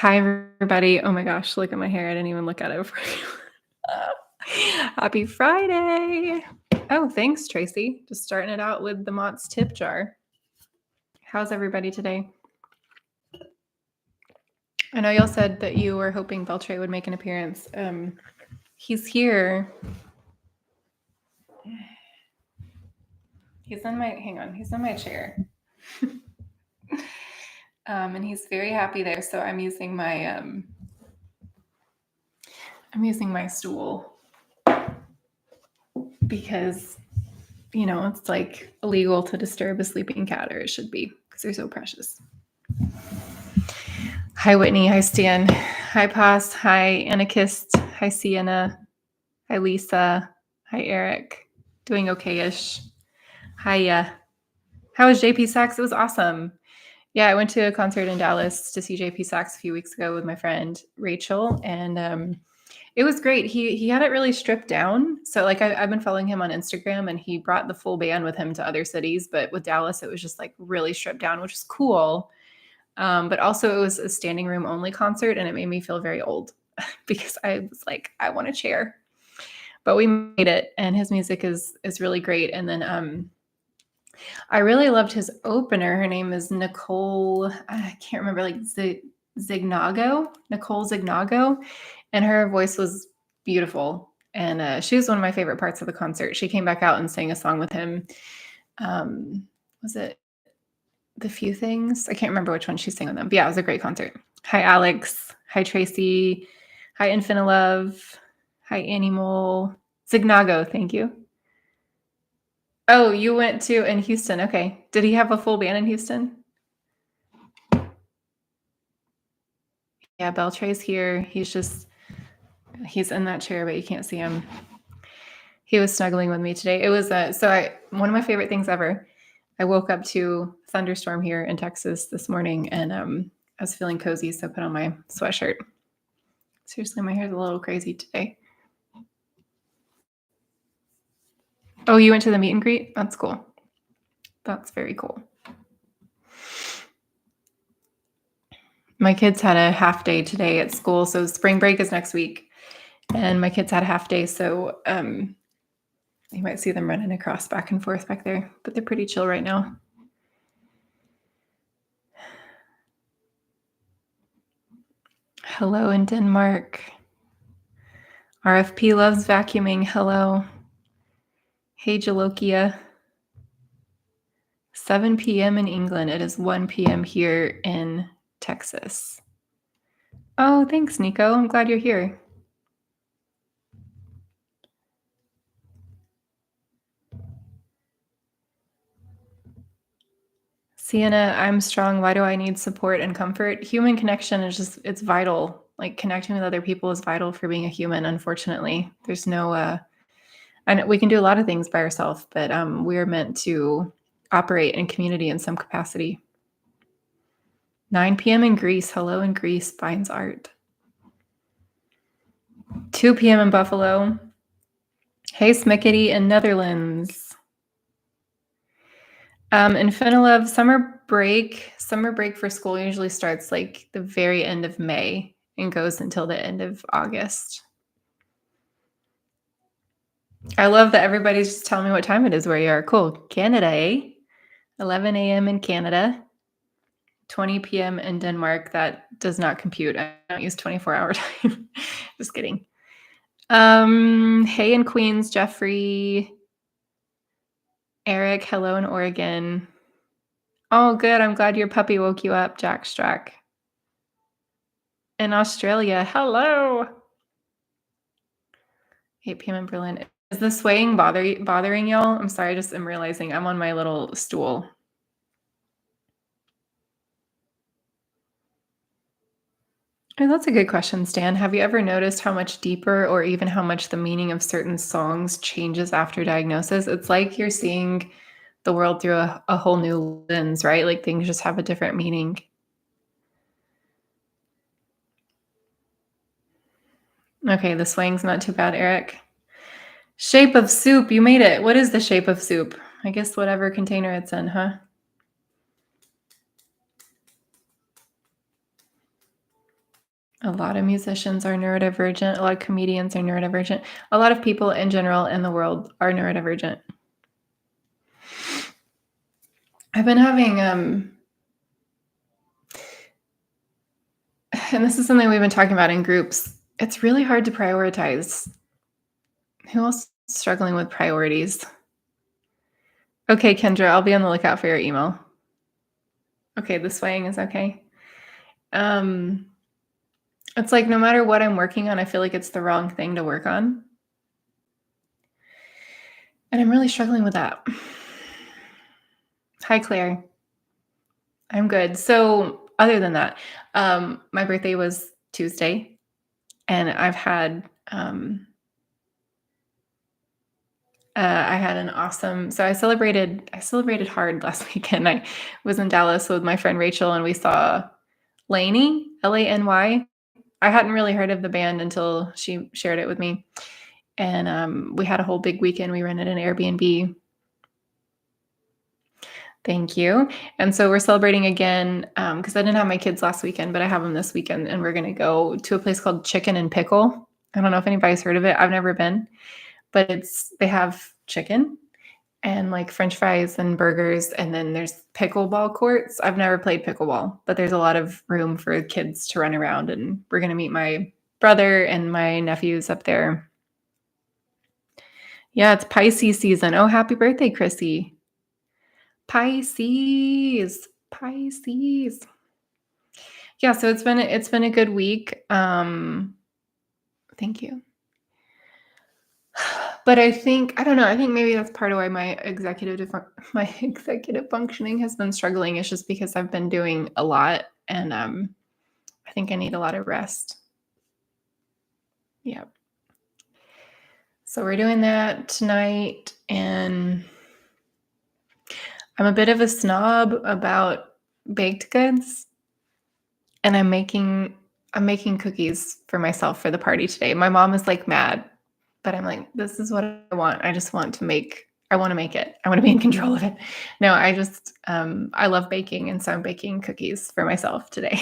Hi, everybody. Oh my gosh, look at my hair. I didn't even look at it before. Happy Friday. Oh, thanks, Tracy. Just starting it out with the Mott's tip jar. How's everybody today? I know y'all said that you were hoping Bel Tre would make an appearance. He's here. He's in my chair. And he's very happy there. So I'm using my stool because it's like illegal to disturb a sleeping cat, or it should be, because they're so precious. Hi, Whitney. Hi, Stan. Hi, Paz. Hi, Anarchist. Hi, Sienna. Hi, Lisa. Hi, Eric. Doing okay-ish. Hi, how was JP Sax? It was awesome. Yeah, I went to a concert in Dallas to see JP Sax a few weeks ago with my friend Rachel, and it was great. He had it really stripped down. So like I've been following him on Instagram, and he brought the full band with him to other cities, but with Dallas, it was just like really stripped down, which is cool. But also it was a standing room only concert, and it made me feel very old because I was like, I want a chair. But we made it, and his music is really great. And then I really loved his opener. Her name is Nicole. I can't remember, like Zignago, Nicole Zignago, and her voice was beautiful. And she was one of my favorite parts of the concert. She came back out and sang a song with him. Was it The Few Things? I can't remember which one she sang with them. But yeah, it was a great concert. Hi, Alex. Hi, Tracy. Hi, Infinilove. Hi, Animal. Zignago, thank you. Oh, you went to in Houston. Okay. Did he have a full band in Houston? Yeah, Bel Tre's here. He's in that chair, but you can't see him. He was snuggling with me today. It was one of my favorite things ever. I woke up to thunderstorm here in Texas this morning, and I was feeling cozy, so I put on my sweatshirt. Seriously, my hair's a little crazy today. Oh, you went to the meet and greet? That's cool. That's very cool. My kids had a half day today at school, so spring break is next week, and my kids had a half day, so you might see them running across back and forth back there, but they're pretty chill right now. Hello in Denmark. RFP loves vacuuming. Hello. Hey, Jalokia. 7 p.m. in England. It is 1 p.m. here in Texas. Oh, thanks, Nico. I'm glad you're here. Sienna, I'm strong. Why do I need support and comfort? Human connection is it's vital. Like, connecting with other people is vital for being a human, unfortunately. There's no, and we can do a lot of things by ourselves, but we're meant to operate in community in some capacity. 9 p.m. in Greece. Hello in Greece, finds art. 2 p.m. in Buffalo. Hey, Smickety in Netherlands. Infinilove, summer break for school usually starts like the very end of May and goes until the end of August. I love that everybody's just telling me what time it is where you are. Cool. Canada, eh? 11 a.m. in Canada. 20 p.m. in Denmark. That does not compute. I don't use 24-hour time. Just kidding. Hey in Queens, Jeffrey. Eric, hello in Oregon. Oh, good. I'm glad your puppy woke you up, Jack Strack. In Australia, hello. 8 p.m. in Berlin. Is the swaying bothering y'all? I'm sorry, I just am realizing I'm on my little stool. Oh, that's a good question, Stan. Have you ever noticed how much deeper, or even how much the meaning of certain songs changes after diagnosis? It's like you're seeing the world through a whole new lens, right? Like things just have a different meaning. Okay, the swing's not too bad, Eric. Shape of soup, you made it. What is the shape of soup? I guess whatever container it's in, huh? A lot of musicians are neurodivergent. A lot of comedians are neurodivergent. A lot of people in general in the world are neurodivergent. I've been having, and this is something we've been talking about in groups. It's really hard to prioritize. Who else is struggling with priorities? Okay, Kendra, I'll be on the lookout for your email. Okay, the swaying is okay. It's like no matter what I'm working on, I feel like it's the wrong thing to work on. And I'm really struggling with that. Hi, Claire. I'm good. So, other than that, my birthday was Tuesday, and I've had I had an awesome. So I celebrated hard last weekend. I was in Dallas with my friend Rachel, and we saw Laney, Lany. I hadn't really heard of the band until she shared it with me, and we had a whole big weekend. We rented an Airbnb. Thank you. And so we're celebrating again because I didn't have my kids last weekend, but I have them this weekend, and we're going to go to a place called Chicken and Pickle. I don't know if anybody's heard of it. I've never been, but they have chicken and like French fries and burgers, and then there's pickleball courts. I've never played pickleball, but there's a lot of room for kids to run around, and we're going to meet my brother and my nephews up there. Yeah, it's Pisces season. Oh, happy birthday, Chrissy. Pisces. Yeah, so it's been a good week. Thank you. But I don't know. I think maybe that's part of why my executive functioning has been struggling. It's just because I've been doing a lot, and I think I need a lot of rest. Yeah. So we're doing that tonight, and I'm a bit of a snob about baked goods, and I'm making cookies for myself for the party today. My mom is like mad, but I'm like, this is what I want. I just want to make I want to make it. I want to be in control of it. No, I just I love baking, and so I'm baking cookies for myself today.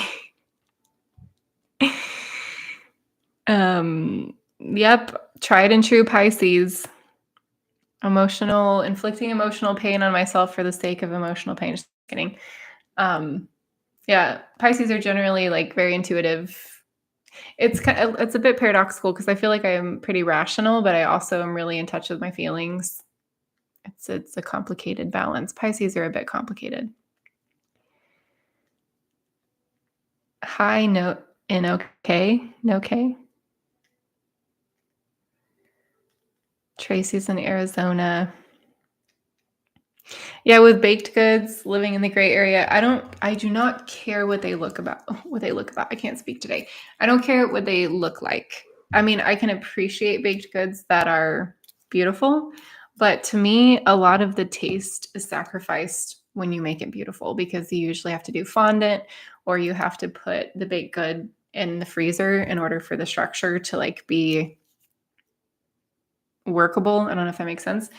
Yep, tried and true Pisces. Inflicting emotional pain on myself for the sake of emotional pain. Just kidding. Yeah, Pisces are generally like very intuitive. It's a bit paradoxical because I feel like I am pretty rational, but I also am really in touch with my feelings. It's a complicated balance. Pisces are a bit complicated. Hi, no, in okay, no K. Tracy's in Arizona. Yeah, with baked goods, living in the gray area, I do not care what they look about. I can't speak today. I don't care what they look like. I mean, I can appreciate baked goods that are beautiful, but to me, a lot of the taste is sacrificed when you make it beautiful because you usually have to do fondant or you have to put the baked good in the freezer in order for the structure to like be workable. I don't know if that makes sense.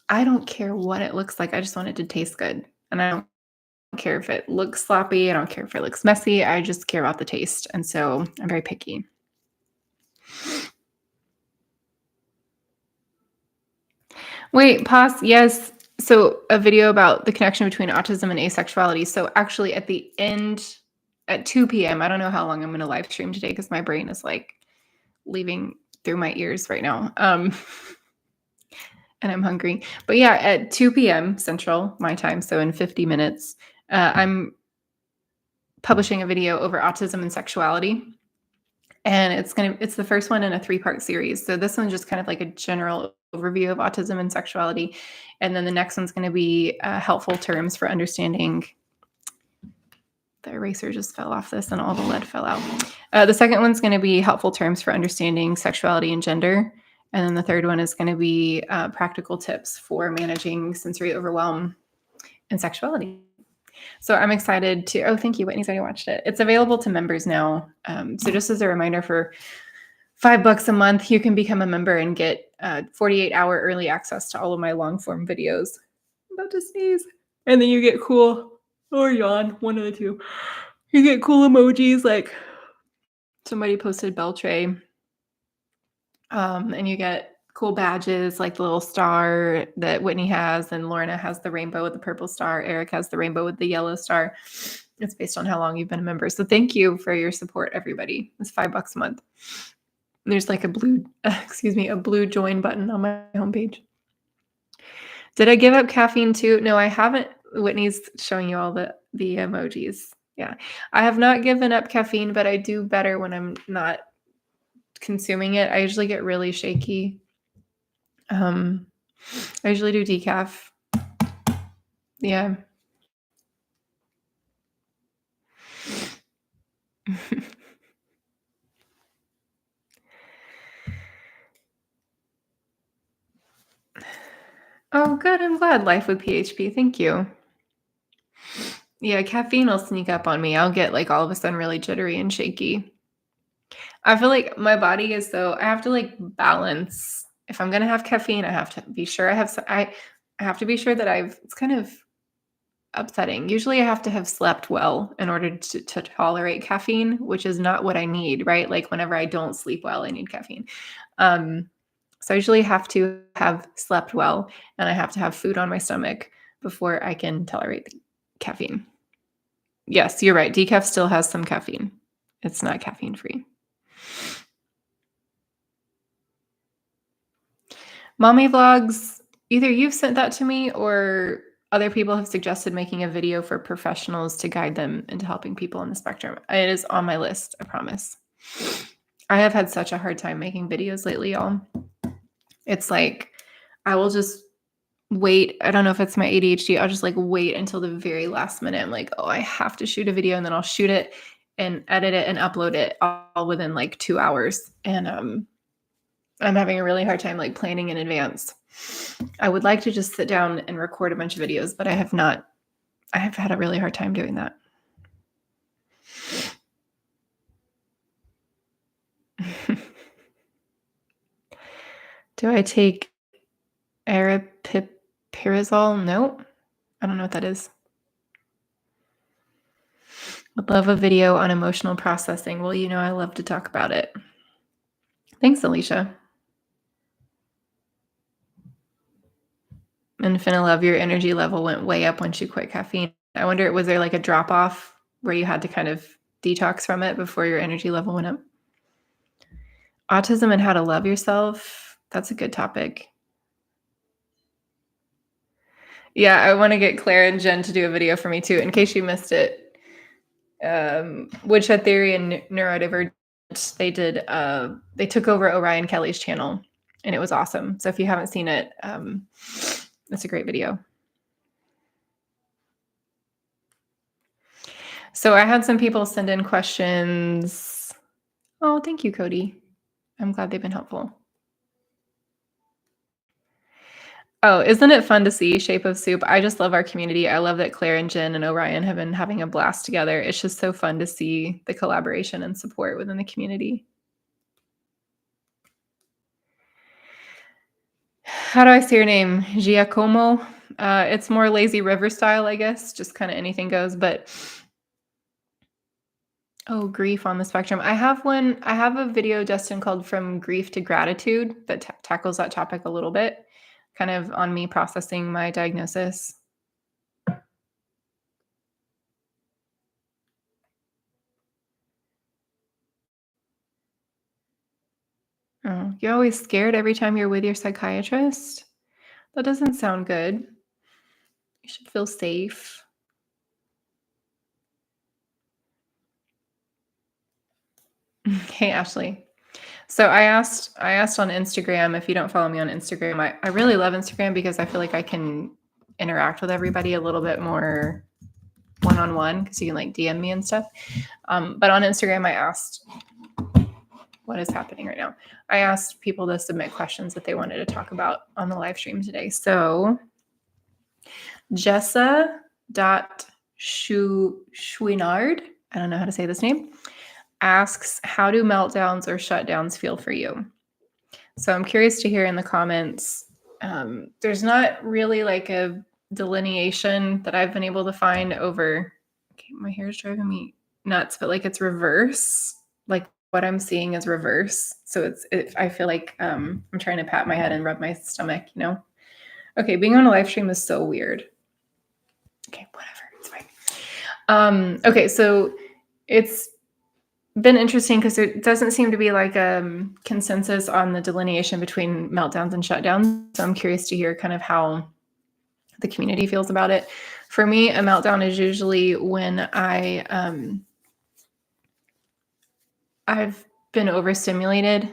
I don't care what it looks like. I just want it to taste good. And I don't care if it looks sloppy. I don't care if it looks messy. I just care about the taste. And so I'm very picky. Wait, pause. Yes. So a video about the connection between autism and asexuality. So actually at the end at 2 p.m., I don't know how long I'm going to live stream today because my brain is like leaving through my ears right now. And I'm hungry. But yeah, at 2 p.m. Central, my time, so in 50 minutes, I'm publishing a video over autism and sexuality. And it's the first one in a 3-part series. So this one's just kind of like a general overview of autism and sexuality. And then the next one's going to be helpful terms for understanding. The eraser just fell off this and all the lead fell out. The second one's going to be helpful terms for understanding sexuality and gender. And then the third one is going to be practical tips for managing sensory overwhelm and sexuality. So I'm excited to, oh, thank you. Whitney's already watched it. It's available to members now. So just as a reminder, for $5 a month, you can become a member and get 48-hour early access to all of my long form videos. I'm about to sneeze. And then you get cool, or yawn, one of the two. You get cool emojis like Somebody posted Bel Tre, and you get cool badges like the little star that Whitney has, and Lorna has the rainbow with the purple star. Eric has the rainbow with the yellow star. It's based on how long you've been a member. So thank you for your support, everybody. It's $5 a month. There's like a blue, a blue join button on my homepage. Did I give up caffeine too? No, I haven't. Whitney's showing you all the emojis. Yeah. I have not given up caffeine, but I do better when I'm not consuming it. I usually get really shaky. I usually do decaf. Yeah. Oh, good. I'm glad. Life with PHP. Thank you. Yeah, caffeine will sneak up on me. I'll get like all of a sudden really jittery and shaky. I feel like my body is so I have to like balance. If I'm gonna have caffeine, I have to be sure I have to be sure that it's kind of upsetting. Usually I have to have slept well in order to tolerate caffeine, which is not what I need, right? Like whenever I don't sleep well, I need caffeine. So I usually have to have slept well, and I have to have food on my stomach before I can tolerate the caffeine. Yes, you're right. Decaf still has some caffeine. It's not caffeine free. Mommy vlogs, either you've sent that to me or other people have suggested making a video for professionals to guide them into helping people on the spectrum. It is on my list, I promise. I have had such a hard time making videos lately, y'all. It's like I will just wait. I don't know if it's my ADHD. I'll just like wait until the very last minute. I'm like, oh, I have to shoot a video, and then I'll shoot it and edit it and upload it all within like 2 hours. And I'm having a really hard time like planning in advance. I would like to just sit down and record a bunch of videos, but I have not. I have had a really hard time doing that. Do I take aripiprazole? No. I don't know what that is. Would love a video on emotional processing. Well, I love to talk about it. Thanks, Alicia. And Finna Love, your energy level went way up once you quit caffeine. I wonder, was there like a drop off where you had to kind of detox from it before your energy level went up? Autism and how to love yourself. That's a good topic. Yeah, I want to get Claire and Jen to do a video for me too, in case you missed it. Woodshed Theory and Neurodivergent, they took over Orion Kelly's channel, and it was awesome. So if you haven't seen it, it's a great video. So I had some people send in questions. Oh, thank you, Cody. I'm glad they've been helpful. Oh, isn't it fun to see Shape of Soup? I just love our community. I love that Claire and Jen and Orion have been having a blast together. It's just so fun to see the collaboration and support within the community. How do I say your name? Giacomo. It's more lazy river style, I guess. Just kind of anything goes. But oh, grief on the spectrum. I have a video, Justin, called From Grief to Gratitude that tackles that topic a little bit, kind of on me processing my diagnosis. Oh, you're always scared every time you're with your psychiatrist? That doesn't sound good. You should feel safe. Hey, Ashley. So I asked on Instagram, if you don't follow me on Instagram, I really love Instagram because I feel like I can interact with everybody a little bit more one-on-one because you can like DM me and stuff. But on Instagram, I asked, what is happening right now? I asked people to submit questions that they wanted to talk about on the live stream today. So Jessa.Schwinard, I don't know how to say this name, asks, how do meltdowns or shutdowns feel for you? So I'm curious to hear in the comments. There's not really like a delineation that I've been able to find over, okay, my hair is driving me nuts, but like it's reverse. Like what I'm seeing is reverse. So I feel like I'm trying to pat my head and rub my stomach, you know? Okay, being on a live stream is so weird. Okay, whatever, it's fine. Okay, so it's been interesting because there doesn't seem to be like a consensus on the delineation between meltdowns and shutdowns. So I'm curious to hear kind of how the community feels about it. For me, a meltdown is usually when I've been overstimulated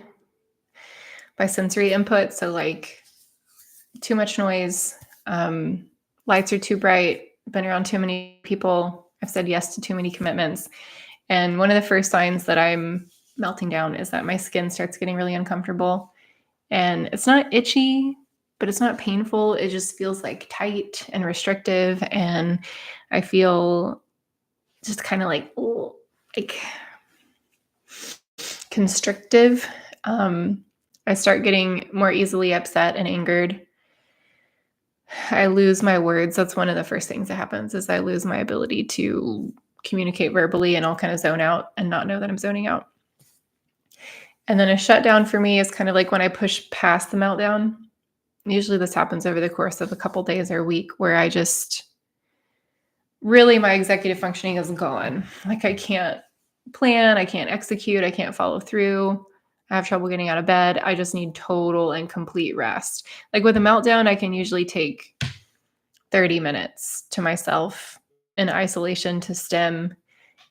by sensory input. So like too much noise, lights are too bright, been around too many people, I've said yes to too many commitments. And one of the first signs that I'm melting down is that my skin starts getting really uncomfortable. And it's not itchy, but it's not painful. It just feels like tight and restrictive. And I feel just kind of like constrictive. I start getting more easily upset and angered. I lose my words. That's one of the first things that happens is I lose my ability to communicate verbally, and I'll kind of zone out and not know that I'm zoning out. And then a shutdown for me is kind of like when I push past the meltdown. Usually this happens over the course of a couple days or a week where I just really my executive functioning is gone. Like I can't plan, I can't execute, I can't follow through. I have trouble getting out of bed. I just need total and complete rest. Like with a meltdown, I can usually take 30 minutes to myself in isolation to stem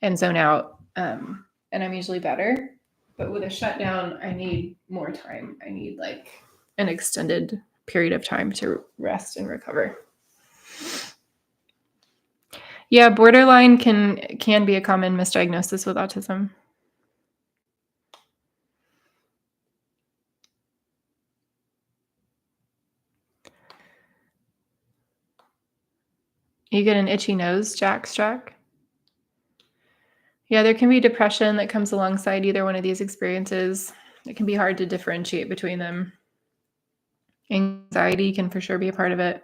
and zone out. And I'm usually better. But with a shutdown, I need more time. I need like an extended period of time to rest and recover. Yeah, borderline can be a common misdiagnosis with autism. You get an itchy nose, Jack Strack? Yeah, there can be depression that comes alongside either one of these experiences. It can be hard to differentiate between them. Anxiety can for sure be a part of it.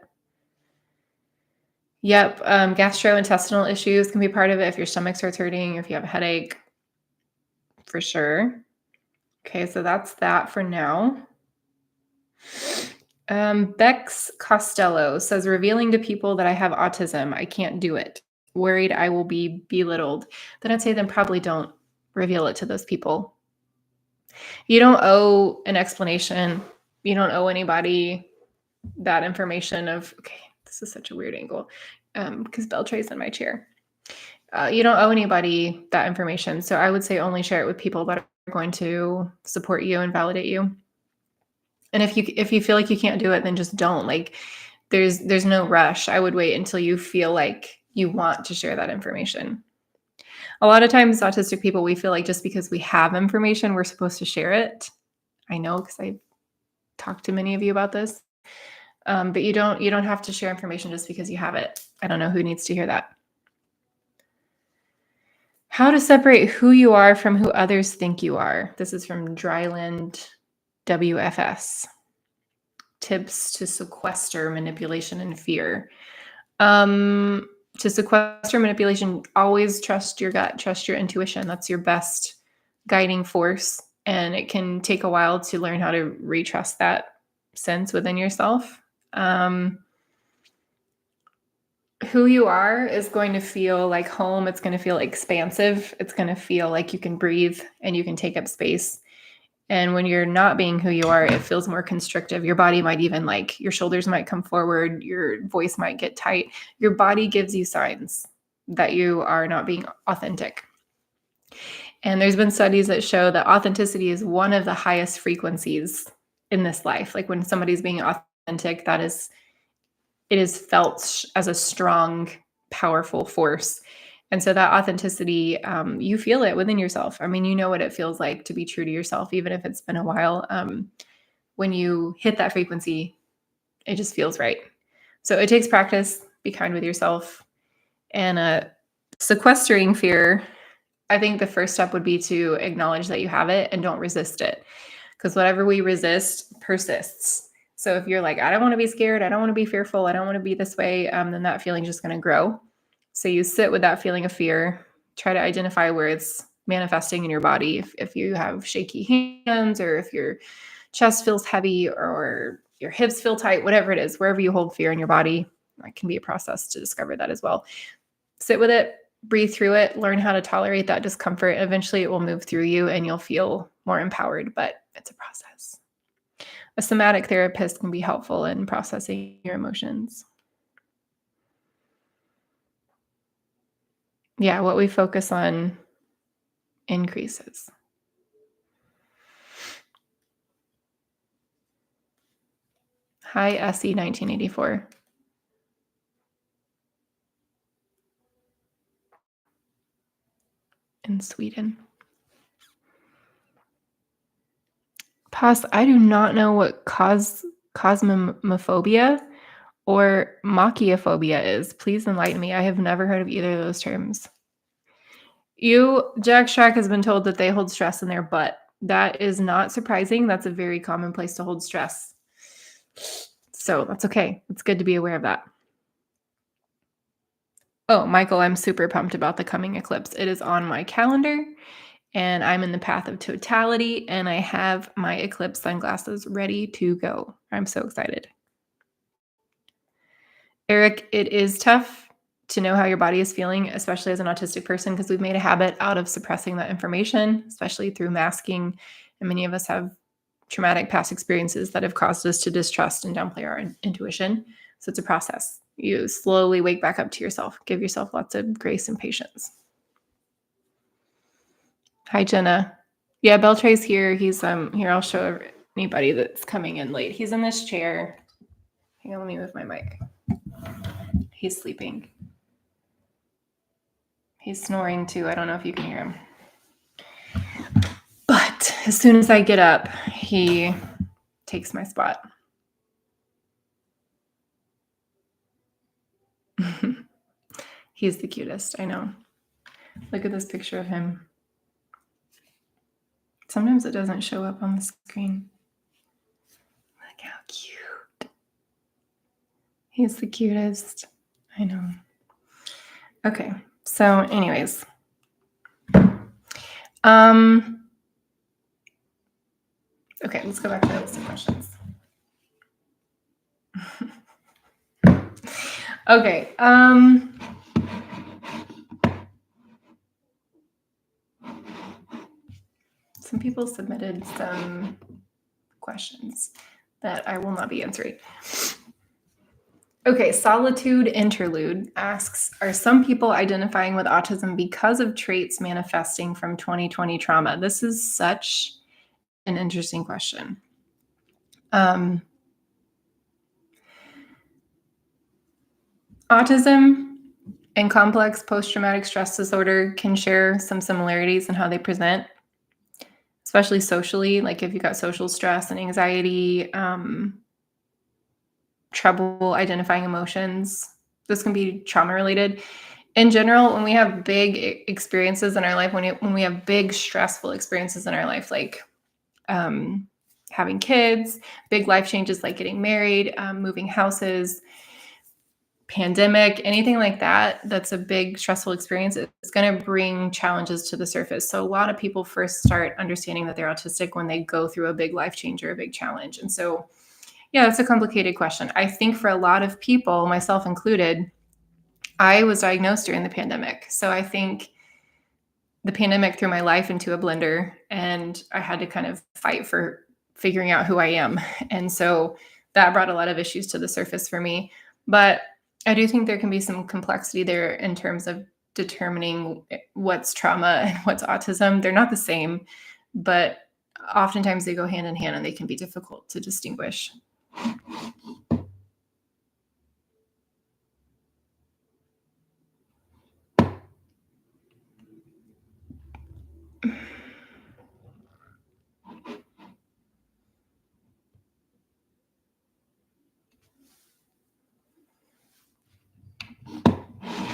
Yep, gastrointestinal issues can be part of it if your stomach starts hurting, if you have a headache, for sure. Okay, so that's that for now. Bex Costello says, revealing to people that I have autism, I can't do it. Worried I will be belittled. Then I'd say then probably don't reveal it to those people. You don't owe an explanation. You don't owe anybody that information of, okay, this is such a weird angle because Bel Tre's in my chair. You don't owe anybody that information. So I would say only share it with people that are going to support you and validate you. And if you feel like you can't do it, then just don't. Like there's no rush. I would wait until you feel like you want to share that information. A lot of times autistic people, we feel like just because we have information, we're supposed to share it. I know because I talked to many of you about this. But you don't have to share information just because you have it. I don't know who needs to hear that. How to separate who you are from who others think you are. This is from Dryland WFS. Tips to sequester manipulation and fear. To sequester manipulation, always trust your gut, trust your intuition. That's your best guiding force. And it can take a while to learn how to retrust that sense within yourself. Who you are is going to feel like home. It's going to feel expansive. It's going to feel like you can breathe and you can take up space. And when you're not being who you are, it feels more constrictive. Your body might even your shoulders might come forward. Your voice might get tight. Your body gives you signs that you are not being authentic. And there's been studies that show that authenticity is one of the highest frequencies in this life. Like when somebody's being authentic, it is felt as a strong, powerful force. And so that authenticity, you feel it within yourself. I mean, you know what it feels like to be true to yourself, even if it's been a while. When you hit that frequency, it just feels right. So it takes practice. Be kind with yourself. And sequestering fear, I think the first step would be to acknowledge that you have it and don't resist it. Because whatever we resist persists. So if you're like, I don't want to be scared, I don't want to be fearful, I don't want to be this way, then that feeling is just going to grow. So you sit with that feeling of fear, try to identify where it's manifesting in your body. If you have shaky hands, or if your chest feels heavy, or your hips feel tight, whatever it is, wherever you hold fear in your body, that can be a process to discover that as well. Sit with it, breathe through it, learn how to tolerate that discomfort. Eventually it will move through you and you'll feel more empowered, but it's a process. A somatic therapist can be helpful in processing your emotions. Yeah, what we focus on increases. Hi, SE 1984. In Sweden. Paz, I do not know what cosmophobia or machiophobia is. Please enlighten me. I have never heard of either of those terms. Jack Strack has been told that they hold stress in their butt. That is not surprising. That's a very common place to hold stress. So that's okay. It's good to be aware of that. Oh, Michael, I'm super pumped about the coming eclipse. It is on my calendar, and I'm in the path of totality, and I have my eclipse sunglasses ready to go. I'm so excited. Eric, it is tough to know how your body is feeling, especially as an autistic person, because we've made a habit out of suppressing that information, especially through masking. And many of us have traumatic past experiences that have caused us to distrust and downplay our intuition. So it's a process. You slowly wake back up to yourself. Give yourself lots of grace and patience. Hi, Jenna. Yeah, Bel Tre's here. He's here. I'll show anybody that's coming in late. He's in this chair. Hang on, let me move my mic. He's sleeping. He's snoring too. I don't know if you can hear him. But as soon as I get up, he takes my spot. He's the cutest, I know. Look at this picture of him. Sometimes it doesn't show up on the screen. Look how cute. He's the cutest. I know. Okay, so anyways. Okay, let's go back to the list of questions. Okay. Some people submitted some questions that I will not be answering. Okay, Solitude Interlude asks, are some people identifying with autism because of traits manifesting from 2020 trauma? This is such an interesting question. Autism and complex post-traumatic stress disorder can share some similarities in how they present, especially socially. Like if you've got social stress and anxiety, trouble identifying emotions, this can be trauma related. In general, when we have big experiences in our life, when we have big stressful experiences in our life, like having kids, big life changes like getting married, moving houses, pandemic, anything like that, that's a big stressful experience, it's going to bring challenges to the surface. So a lot of people first start understanding that they're autistic when they go through a big life change or a big challenge. And so, yeah, that's a complicated question. I think for a lot of people, myself included, I was diagnosed during the pandemic. So I think the pandemic threw my life into a blender and I had to kind of fight for figuring out who I am. And so that brought a lot of issues to the surface for me. But I do think there can be some complexity there in terms of determining what's trauma and what's autism. They're not the same, but oftentimes they go hand in hand and they can be difficult to distinguish.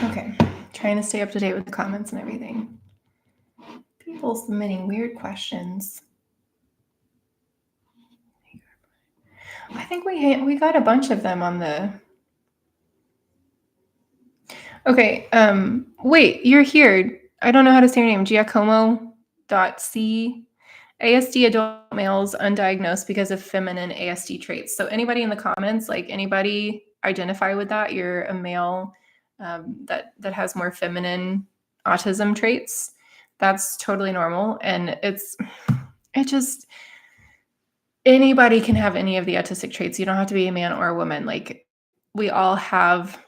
Okay, trying to stay up to date with the comments and everything. People submitting weird questions. I think we got a bunch of them on the. Okay, wait, you're here. I don't know how to say your name, Giacomo.c. ASD adult males undiagnosed because of feminine ASD traits. So anybody in the comments, like anybody identify with that, you're a male that has more feminine autism traits. That's totally normal. And it just, anybody can have any of the autistic traits. You don't have to be a man or a woman. Like we all have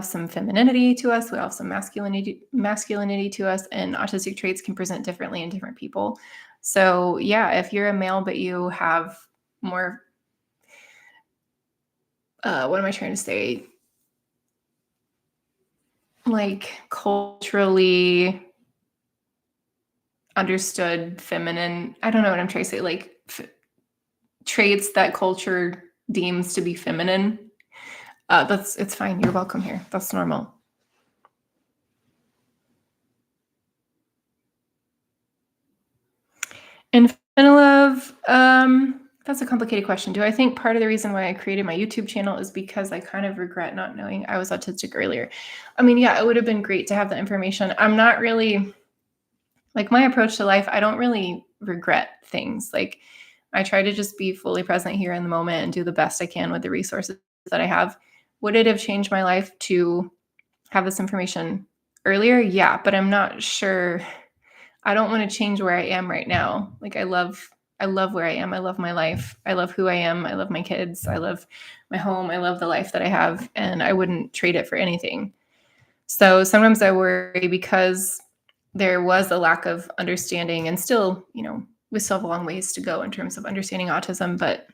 some femininity to us. We all have some masculinity to us, and autistic traits can present differently in different people. So yeah, if you're a male, but you have more, what am I trying to say? Like culturally understood feminine, I don't know what I'm trying to say, like traits that culture deems to be feminine. It's fine. You're welcome here. That's normal. Infinilove, that's a complicated question. Do I think part of the reason why I created my YouTube channel is because I kind of regret not knowing I was autistic earlier? I mean, yeah, it would have been great to have the information. I'm not really, like my approach to life, I don't really regret things. Like I try to just be fully present here in the moment and do the best I can with the resources that I have. Would it have changed my life to have this information earlier? Yeah, but I'm not sure. I don't want to change where I am right now. Like I love where I am. I love my life. I love who I am. I love my kids. I love my home. I love the life that I have, and I wouldn't trade it for anything. So sometimes I worry because there was a lack of understanding, and still, we still have a long ways to go in terms of understanding autism, but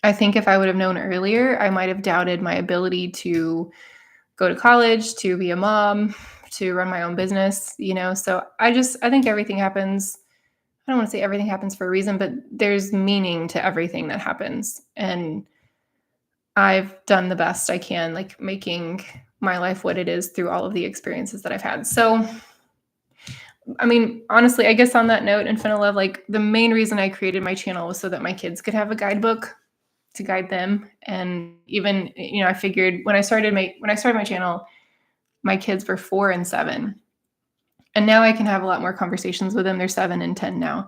I think if I would have known earlier, I might have doubted my ability to go to college, to be a mom, to run my own business, So I think everything happens. I don't want to say everything happens for a reason, but there's meaning to everything that happens. And I've done the best I can, like making my life what it is through all of the experiences that I've had. So, I mean, honestly, I guess on that note, Infinilove, like the main reason I created my channel was so that my kids could have a guidebook to guide them. And even, I figured when I started my channel, my kids were 4 and 7. And now I can have a lot more conversations with them. They're 7 and 10 now.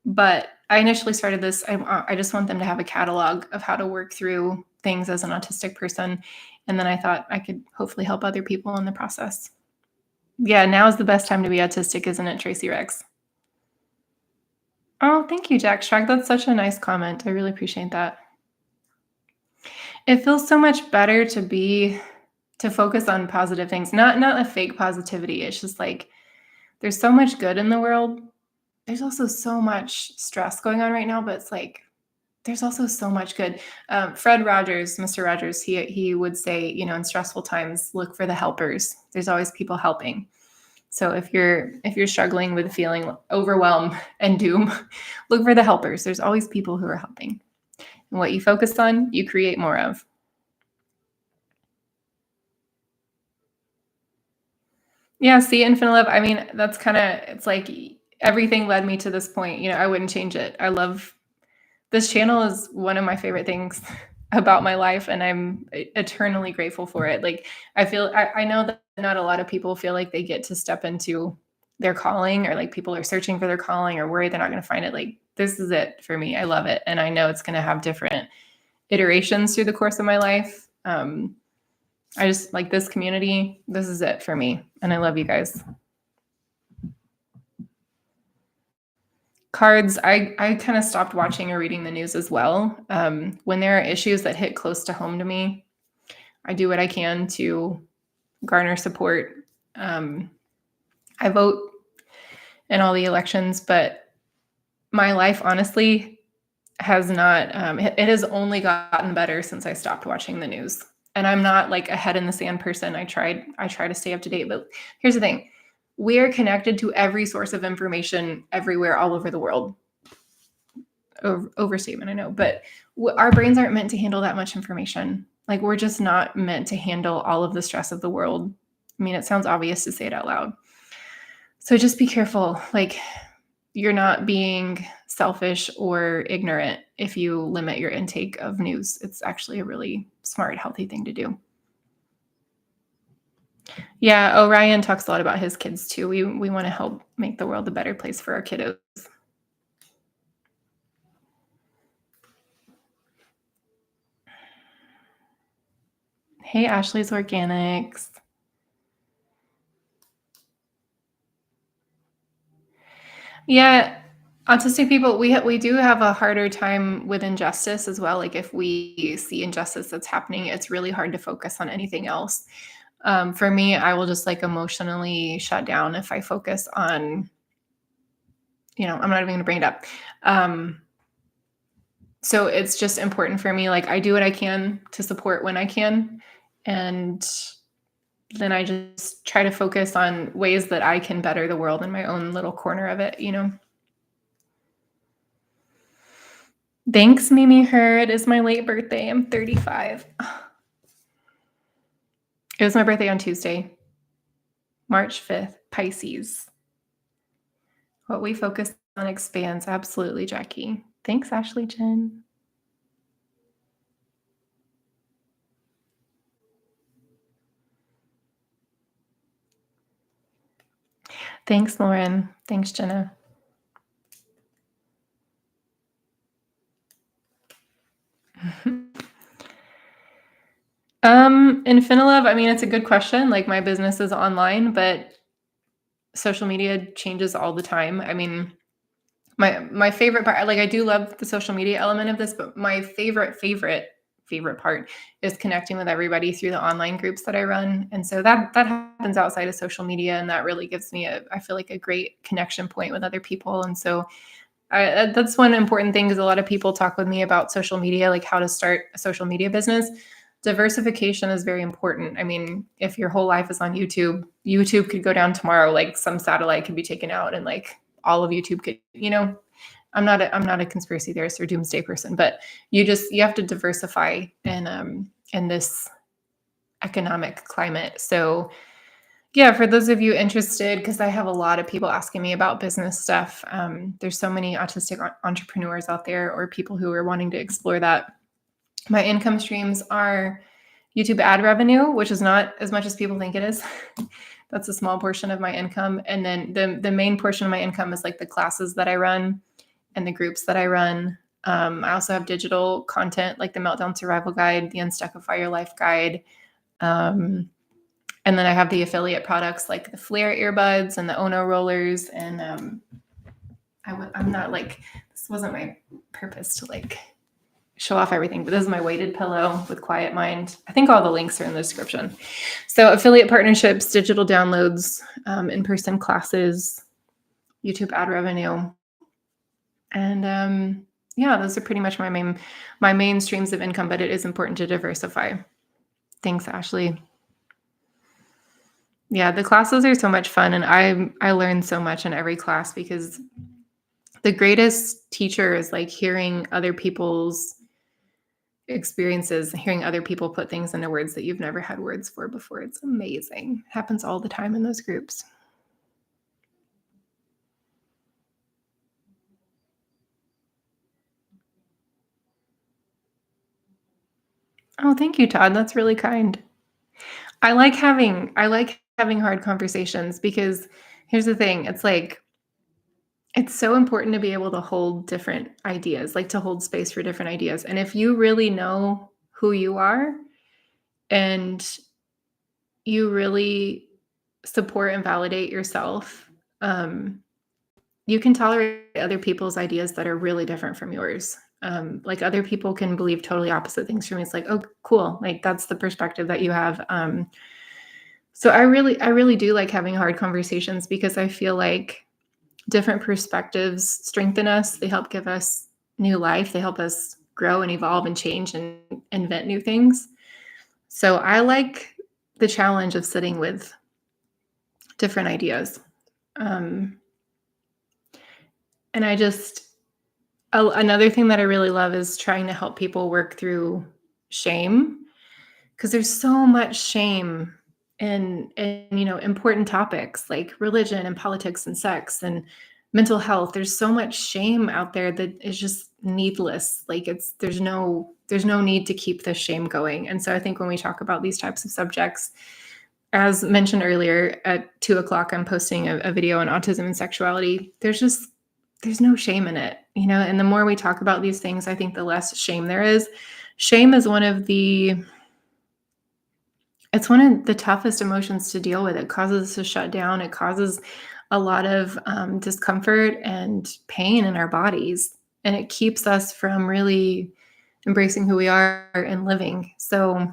But I initially started this, I just want them to have a catalog of how to work through things as an autistic person. And then I thought I could hopefully help other people in the process. Yeah, now is the best time to be autistic, isn't it, Tracy Rex? Oh, thank you, Jack Shrag. That's such a nice comment. I really appreciate that. It feels so much better to focus on positive things, not a fake positivity. It's just like there's so much good in the world. There's also so much stress going on right now, but it's like there's also so much good. Fred Rogers, Mr. Rogers, he would say, in stressful times, look for the helpers. There's always people helping. So if you're struggling with feeling overwhelmed and doom, look for the helpers. There's always people who are helping. And what you focus on, you create more of. Yeah, see, Infinite Love, I mean, that's it's like everything led me to this point. I wouldn't change it. I love this channel is one of my favorite things about my life, and I'm eternally grateful for it. Like I know that not a lot of people feel like they get to step into their calling, or like people are searching for their calling or worried they're not going to find it. Like this is it for me. I love it. And I know it's going to have different iterations through the course of my life. I just like this community. This is it for me. And I love you guys. Cards, I kind of stopped watching or reading the news as well. When there are issues that hit close to home to me, I do what I can to garner support. I vote in all the elections, but my life honestly has not, it has only gotten better since I stopped watching the news. And I'm not like a head in the sand person. I try to stay up to date, but here's the thing. We are connected to every source of information everywhere, all over the world. Overstatement, I know, but our brains aren't meant to handle that much information. Like we're just not meant to handle all of the stress of the world. I mean, it sounds obvious to say it out loud. So just be careful. Like you're not being selfish or ignorant if you limit your intake of news. It's actually a really smart, healthy thing to do. Yeah, Orion talks a lot about his kids too. We want to help make the world a better place for our kiddos. Hey, Ashley's Organics. Yeah, autistic people, we do have a harder time with injustice as well. Like if we see injustice that's happening, it's really hard to focus on anything else. For me, I will just like emotionally shut down if I focus on, I'm not even going to bring it up. Um, so it's just important for me. Like I do what I can to support when I can, and then I just try to focus on ways that I can better the world in my own little corner of it. Thanks, Mimi Her. It is my late birthday. I'm 35. It was my birthday on Tuesday, March 5th, Pisces. What we focus on expands. Absolutely, Jackie. Thanks, Ashley Jen. Thanks, Lauren. Thanks, Jenna. Infinilove, I mean, it's a good question. Like my business is online, but social media changes all the time. I mean, my favorite part, like I do love the social media element of this, but my favorite part is connecting with everybody through the online groups that I run. And so that happens outside of social media, and that really gives me I feel like a great connection point with other people. And so that's one important thing, because a lot of people talk with me about social media, like how to start a social media business. Diversification is very important. I mean, if your whole life is on YouTube could go down tomorrow. Like some satellite could be taken out, and like all of YouTube could, I'm not a conspiracy theorist or doomsday person, but you have to diversify in this economic climate. So yeah, for those of you interested, because I have a lot of people asking me about business stuff. There's so many autistic entrepreneurs out there, or people who are wanting to explore that. My income streams are YouTube ad revenue, which is not as much as people think it is. That's a small portion of my income. And then the main portion of my income is like the classes that I run and the groups that I run. I also have digital content like the Meltdown Survival Guide, the Unstuck a Fire Life Guide. And then I have the affiliate products like the Flare earbuds and the Ono rollers. And I'm not like, this wasn't my purpose to like show off everything, but this is my weighted pillow with Quiet Mind. I think all the links are in the description. So affiliate partnerships, digital downloads, in-person classes, YouTube ad revenue. And yeah, those are pretty much my main streams of income, but it is important to diversify. Thanks, Ashley. Yeah, the classes are so much fun, and I learn so much in every class, because the greatest teacher is like hearing other people's experiences, hearing other people put things into words that you've never had words for before. It's amazing. It happens all the time in those groups. Oh, thank you, Todd. That's really kind. I like having hard conversations, because here's the thing. It's like it's so important to be able to hold different ideas, like to hold space for different ideas. And if you really know who you are, and you really support and validate yourself, you can tolerate other people's ideas that are really different from yours. Like other people can believe totally opposite things from me. It's like, oh, cool. Like that's the perspective that you have. So I really do like having hard conversations, because I feel like different perspectives strengthen us. They help give us new life. They help us grow and evolve and change and invent new things. So I like the challenge of sitting with different ideas. And another thing that I really love is trying to help people work through shame, because there's so much shame in important topics like religion and politics and sex and mental health. There's so much shame out there that is just needless. Like there's no need to keep the shame going. And so I think when we talk about these types of subjects, as mentioned earlier, at 2 o'clock, I'm posting a video on autism and sexuality. There's no shame in it, and the more we talk about these things, I think the less shame there is. Shame is it's one of the toughest emotions to deal with. It causes us to shut down. It causes a lot of discomfort and pain in our bodies, and it keeps us from really embracing who we are and living. So,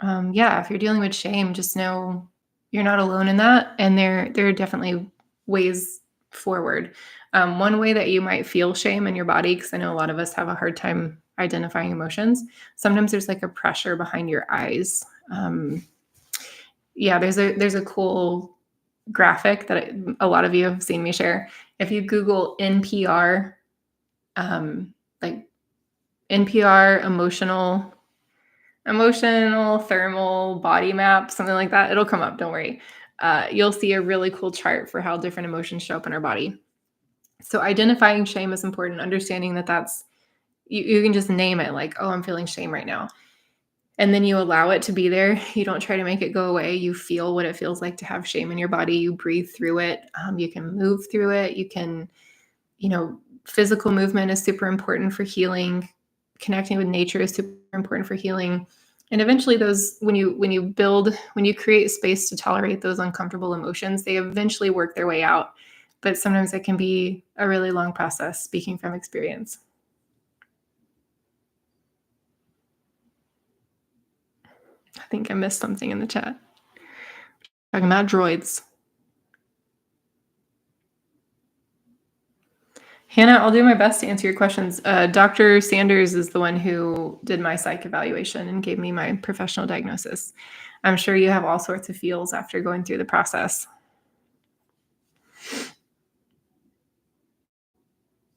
yeah, if you're dealing with shame, just know you're not alone in that, and there are definitely ways forward. One way that you might feel shame in your body, because I know a lot of us have a hard time identifying emotions. Sometimes there's like a pressure behind your eyes. Yeah, there's a cool graphic that a lot of you have seen me share. If you Google NPR, like NPR emotional thermal body map, something like that, it'll come up. Don't worry. You'll see a really cool chart for how different emotions show up in our body. So identifying shame is important. Understanding that that's you can just name it, like, oh, I'm feeling shame right now. And then you allow it to be there. You don't try to make it go away. You feel what it feels like to have shame in your body. You breathe through it. You can move through it. You can, physical movement is super important for healing. Connecting with nature is super important for healing. And eventually when you create space to tolerate those uncomfortable emotions, they eventually work their way out. But sometimes it can be a really long process, speaking from experience. I think I missed something in the chat. Talking about droids. Hannah, I'll do my best to answer your questions. Dr. Sanders is the one who did my psych evaluation and gave me my professional diagnosis. I'm sure you have all sorts of feels after going through the process.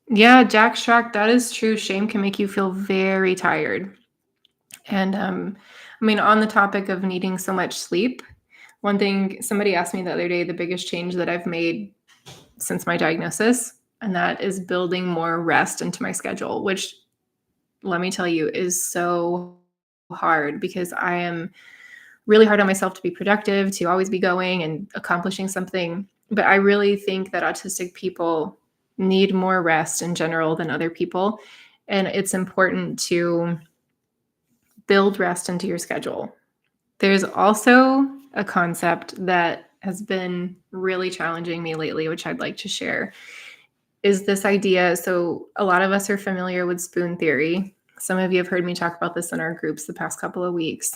Yeah, Jack Schrack, that is true. Shame can make you feel very tired. And on the topic of needing so much sleep, one thing somebody asked me the other day, the biggest change that I've made since my diagnosis, and that is building more rest into my schedule, which, let me tell you, is so hard because I am really hard on myself to be productive, to always be going and accomplishing something. But I really think that autistic people need more rest in general than other people. And it's important to build rest into your schedule. There's also a concept that has been really challenging me lately, which I'd like to share, is this idea. So a lot of us are familiar with spoon theory. Some of you have heard me talk about this in our groups the past couple of weeks.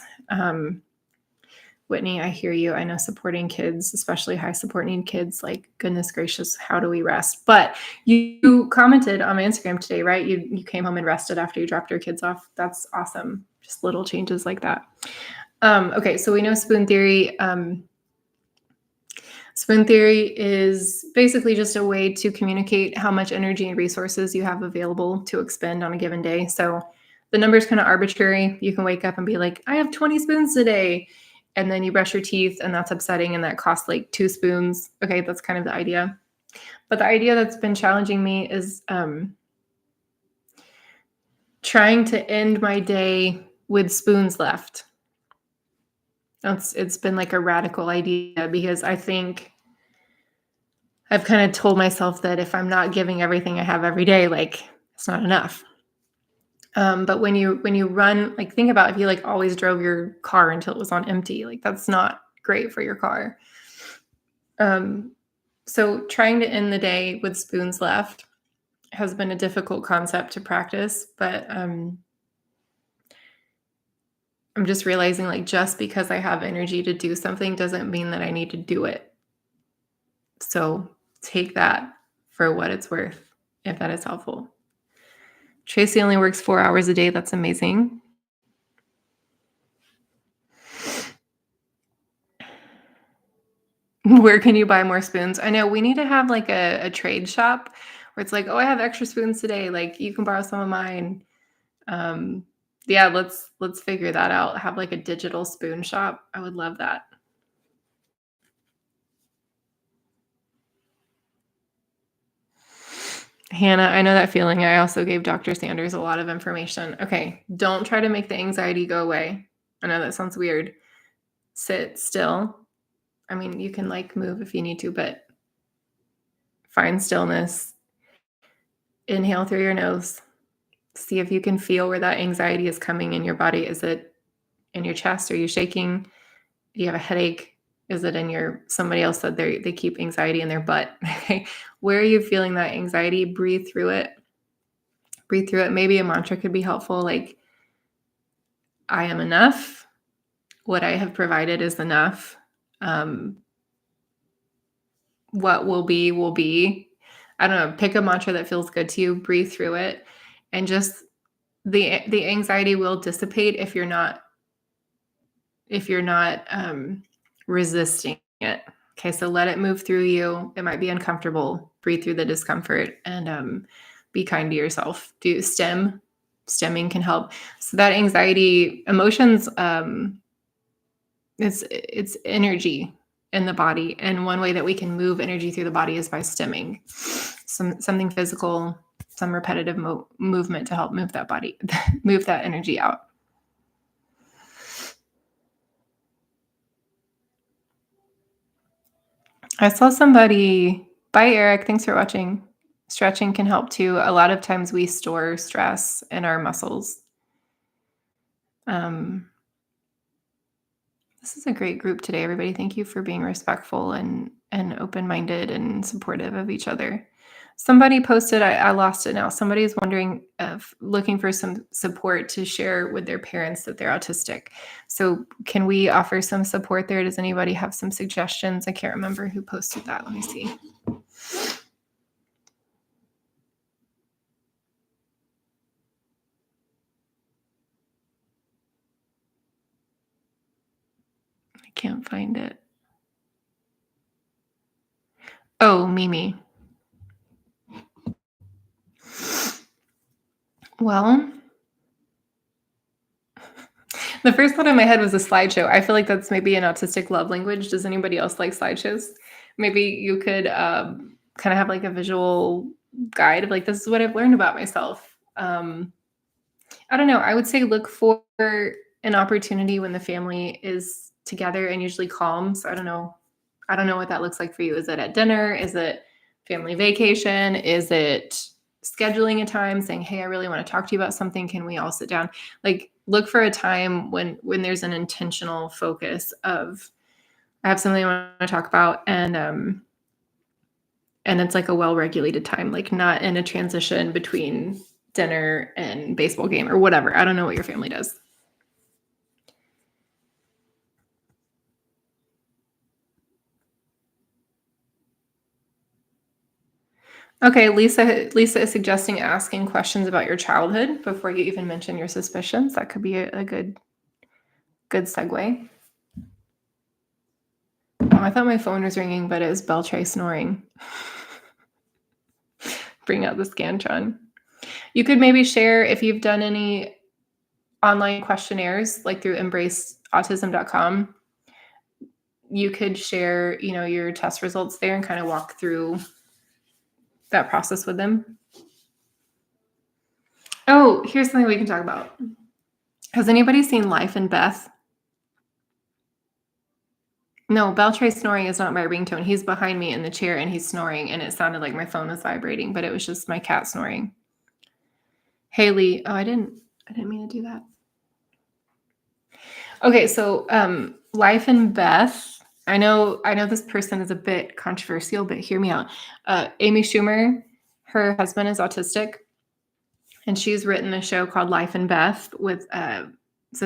Whitney, I hear you. I know supporting kids, especially high support need kids, like, goodness gracious, how do we rest? But you commented on my Instagram today, right? You came home and rested after you dropped your kids off. That's awesome. Just little changes like that. Okay, so we know spoon theory. Spoon theory is basically just a way to communicate how much energy and resources you have available to expend on a given day. So the number is kind of arbitrary. You can wake up and be like, I have 20 spoons today. And then you brush your teeth, and that's upsetting, and that costs like 2 spoons. Okay, that's kind of the idea. But the idea that's been challenging me is trying to end my day with spoons left. It's been like a radical idea because I think I've kind of told myself that if I'm not giving everything I have every day, like, it's not enough. But when you run, like, think about if you like always drove your car until it was on empty, like, that's not great for your car. So trying to end the day with spoons left has been a difficult concept to practice, but I'm just realizing, like, just because I have energy to do something doesn't mean that I need to do it. So take that for what it's worth, if that is helpful. Tracy only works 4 hours a day. That's amazing. Where can you buy more spoons? I know we need to have like a trade shop where it's like, oh, I have extra spoons today. Like, you can borrow some of mine. Yeah, let's figure that out. Have like a digital spoon shop. I would love that. Hannah, I know that feeling. I also gave Dr. Sanders a lot of information. Okay, don't try to make the anxiety go away. I know that sounds weird. sit still. I mean, you can like move if you need to, but find stillness. Inhale through your nose. See if you can feel where that anxiety is coming in your body. Is it in your chest? Are you shaking? Do you have a headache? Is it in your, somebody else said they keep anxiety in their butt? Okay. Where are you feeling that anxiety? Breathe through it. Breathe through it. Maybe a mantra could be helpful, like, I am enough. What I have provided is enough. What will be, will be. I don't know. Pick a mantra that feels good to you. Breathe through it, and just the anxiety will dissipate if you're not resisting it. Okay, so let it move through you. It might be uncomfortable. Breathe through the discomfort and be kind to yourself. Do stemming can help. So that anxiety, emotions, it's energy in the body, and one way that we can move energy through the body is by stemming. Something physical, some repetitive movement to help move that body, move that energy out. I saw somebody. Bye, Eric. Thanks for watching. Stretching can help too. A lot of times we store stress in our muscles. This is a great group today, everybody. Thank you for being respectful and open-minded and supportive of each other. Somebody posted, I lost it now. Somebody's wondering if looking for some support to share with their parents that they're autistic. So can we offer some support there? Does anybody have some suggestions? I can't remember who posted that. Let me see. I can't find it. Oh, Mimi. Well, the first thought in my head was a slideshow. I feel like that's maybe an autistic love language. Does anybody else like slideshows? Maybe you could kind of have like a visual guide of like, this is what I've learned about myself. I don't know. I would say look for an opportunity when the family is together and usually calm. So I don't know. I don't know what that looks like for you. Is it at dinner? Is it family vacation? Is it scheduling a time saying, hey, I really want to talk to you about something. Can we all sit down? Like look for a time when there's an intentional focus of I have something I want to talk about and it's like a well-regulated time, like not in a transition between dinner and baseball game or whatever. I don't know what your family does. Okay, Lisa is suggesting asking questions about your childhood before you even mention your suspicions. That could be a good segue. Oh, I thought my phone was ringing, but it was Bel Tre snoring. Bring out the Scantron. You could maybe share if you've done any online questionnaires, like through embraceautism.com. You could share, your test results there and kind of walk through that process with them. Oh, here's something we can talk about. Has anybody seen Life and Beth? No, Bel Tre snoring is not my ringtone. He's behind me in the chair and he's snoring, and it sounded like my phone was vibrating, but it was just my cat snoring. Haley, oh, I didn't mean to do that. Okay, so Life and Beth. I know this person is a bit controversial, but hear me out. Amy Schumer, her husband is autistic, and she's written a show called Life and Beth with so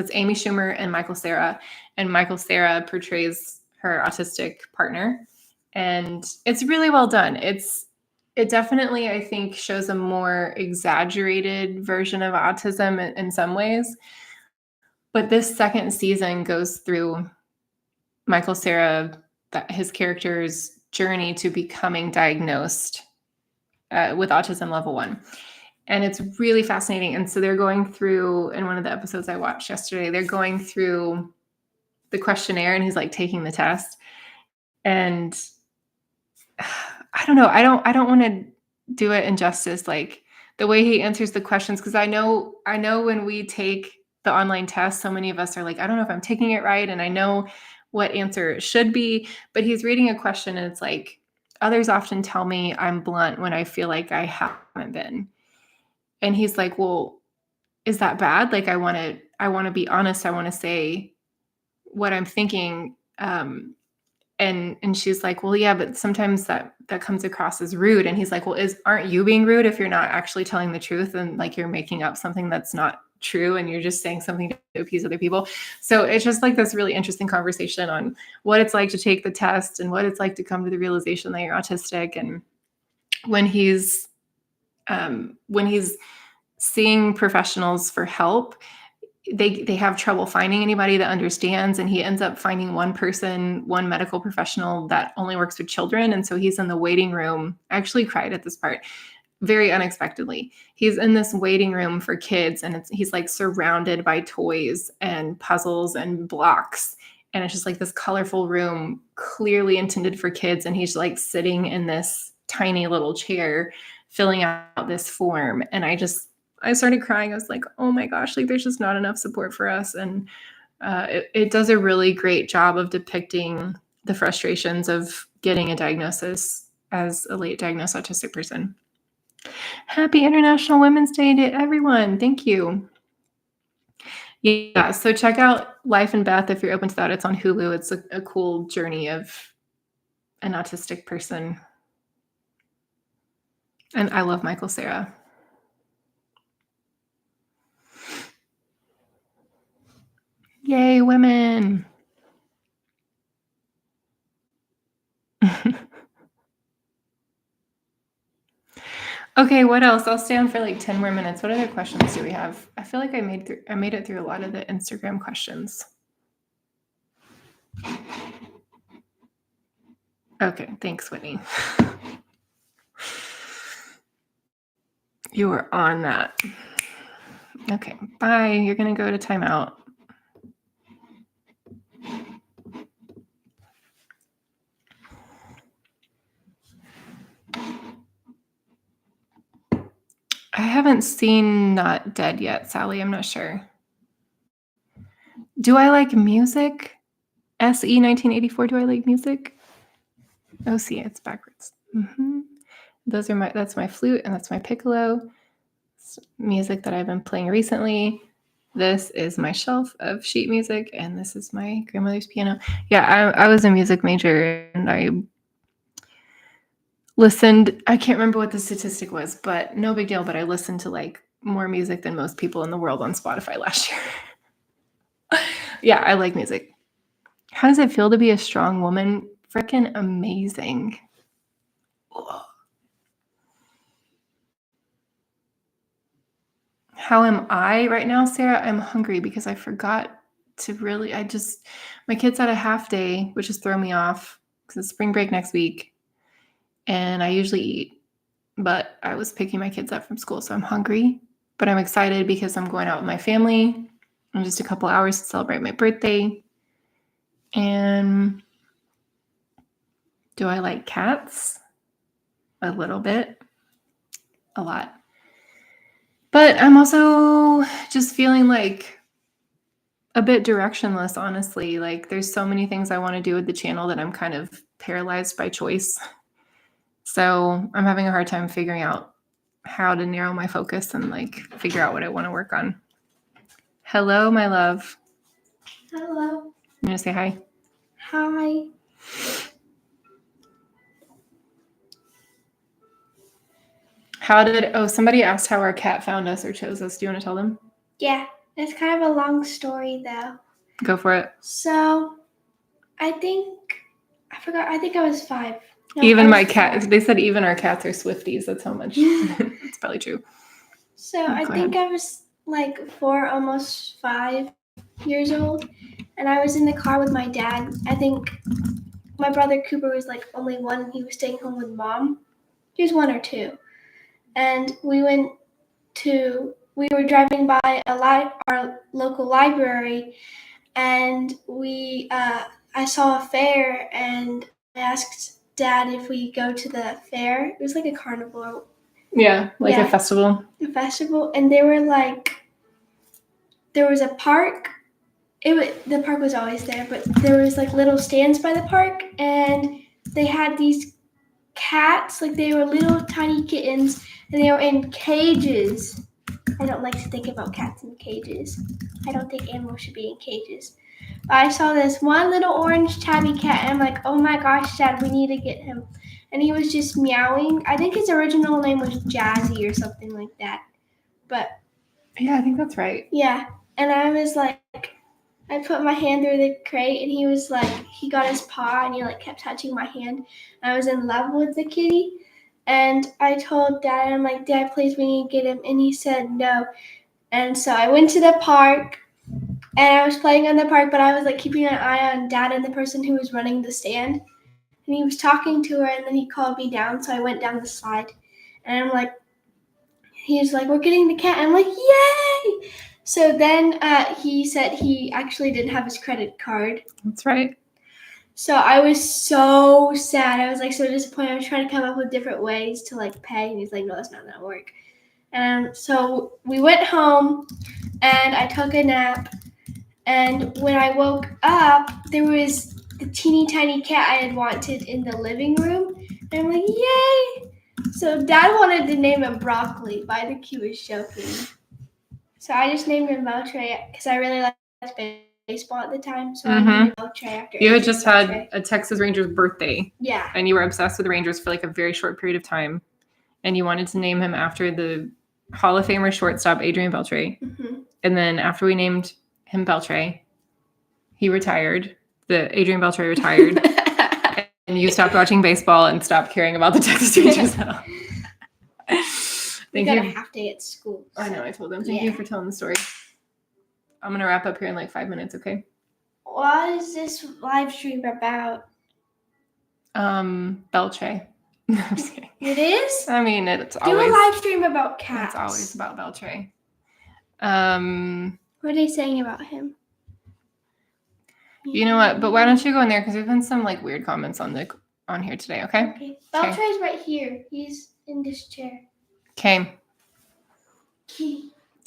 it's Amy Schumer and Michael Cera, and Michael Cera portrays her autistic partner, and it's really well done. It definitely, I think, shows a more exaggerated version of autism in some ways. But this second season goes through Michael Cera, his character's journey to becoming diagnosed with autism level 1. And it's really fascinating. And so they're going through, in one of the episodes I watched yesterday, they're going through the questionnaire and he's like taking the test. And I don't know. I don't want to do it injustice, like the way he answers the questions. Cause I know when we take the online test, so many of us are like, I don't know if I'm taking it right. And I know what answer it should be, but he's reading a question and it's like, others often tell me I'm blunt when I feel like I haven't been. And he's like, well, is that bad? Like, I want to be honest. I want to say what I'm thinking. And she's like, well, yeah, but sometimes that comes across as rude. And he's like, well, aren't you being rude if you're not actually telling the truth and like you're making up something that's not true and you're just saying something to appease other people? So it's just like this really interesting conversation on what it's like to take the test and what it's like to come to the realization that you're autistic. And when he's seeing professionals for help, they have trouble finding anybody that understands, and he ends up finding one medical professional that only works with children. And so he's in the waiting room. I actually cried at this part, very unexpectedly. He's in this waiting room for kids, and he's like surrounded by toys and puzzles and blocks, and it's just like this colorful room clearly intended for kids, and he's like sitting in this tiny little chair filling out this form. And I started crying. I was like, oh my gosh, like there's just not enough support for us. And it does a really great job of depicting the frustrations of getting a diagnosis as a late diagnosed autistic person. Happy International Women's Day to everyone. Thank you. Yeah, so check out Life and Beth if you're open to that. It's on Hulu. It's a cool journey of an autistic person. And I love Michael Cera. Yay, women. Okay, what else? I'll stay on for like 10 more minutes. What other questions do we have? I feel like I made it through a lot of the Instagram questions. Okay, thanks, Whitney. You were on that. Okay, bye. You're going to go to timeout. I haven't seen Not Dead yet, Sally. I'm not sure. Do I like music? SE 1984. Do I like music? Oh, see, it's backwards. Mm-hmm. That's my flute and that's my piccolo. It's music that I've been playing recently. This is my shelf of sheet music, and this is my grandmother's piano. Yeah, I was a music major, and I listened. I can't remember what the statistic was, but no big deal. But I listened to like more music than most people in the world on Spotify last year. Yeah, I like music. How does it feel to be a strong woman? Freaking amazing. Ugh. How am I right now, Sarah? I'm hungry because I forgot to really, my kids had a half day, which is throwing me off because it's spring break next week. And I usually eat, but I was picking my kids up from school, so I'm hungry. But I'm excited because I'm going out with my family in just a couple hours to celebrate my birthday. And do I like cats? A little bit. A lot. But I'm also just feeling like a bit directionless, honestly. Like there's so many things I want to do with the channel that I'm kind of paralyzed by choice. So I'm having a hard time figuring out how to narrow my focus and like figure out what I want to work on. Hello, my love. Hello. You want to say hi? Hi. Somebody asked how our cat found us or chose us. Do you want to tell them? Yeah, it's kind of a long story though. Go for it. So, I think I was 5. No, even my cat, they said even our cats are Swifties. That's how much. It's probably true. So I think I was like 4, almost 5 years old, and I was in the car with my dad. I think my brother Cooper was like only 1, and he was staying home with Mom. He was 1 or 2, and we were driving by our local library, and I saw a fair, and I asked Dad if we go to the fair. It was like a carnival. Yeah, a festival. A festival, and they were like, there was a park, The park was always there, but there was like little stands by the park, and they had these cats, like they were little tiny kittens, and they were in cages. I don't like to think about cats in cages. I don't think animals should be in cages. But I saw this one little orange tabby cat, and I'm like, oh my gosh, Dad, we need to get him. And he was just meowing. I think his original name was Jazzy or something like that. But yeah, I think that's right. Yeah, and I was like, I put my hand through the crate, and he was like, he got his paw, and he like kept touching my hand. And I was in love with the kitty, and I told Dad, I'm like, Dad, please, we need to get him, and he said no. And so I went to the park, and I was playing on the park, but I was like keeping an eye on Dad and the person who was running the stand, and he was talking to her, and then he called me down, so I went down the slide, and I'm like, he was like, we're getting the cat. I'm like, yay! So then he said he actually didn't have his credit card. That's right. So I was so sad. I was like so disappointed. I was trying to come up with different ways to like pay. And he's like, no, that's not going to work. And so we went home and I took a nap. And when I woke up, there was the teeny tiny cat I had wanted in the living room. And I'm like, yay! So Dad wanted to name him Broccoli, but I think he was joking. So I just named him Bel Tre because I really liked baseball at the time. So I named him Bel Tre after you had just had a Texas Rangers birthday. Yeah. And you were obsessed with the Rangers for like a very short period of time. And you wanted to name him after the Hall of Famer shortstop, Adrian Bel Tre. Mm-hmm. And then after we named him Bel Tre, he retired. Adrian Bel Tre retired. And you stopped watching baseball and stopped caring about the Texas Rangers at all. Thank you. We got a half day at school. So. I know, I told them. Thank you for telling the story. I'm going to wrap up here in like 5 minutes, okay? What is this live stream about? Bel Tre. No, I'm just kidding. It is? I mean, it's always... Do a live stream about cats. It's always about Bel Tre. What are they saying about him? You know what? But why don't you go in there? Because there's been some like weird comments on here today, okay? Okay. Bel Tre's right here. He's in this chair. Okay.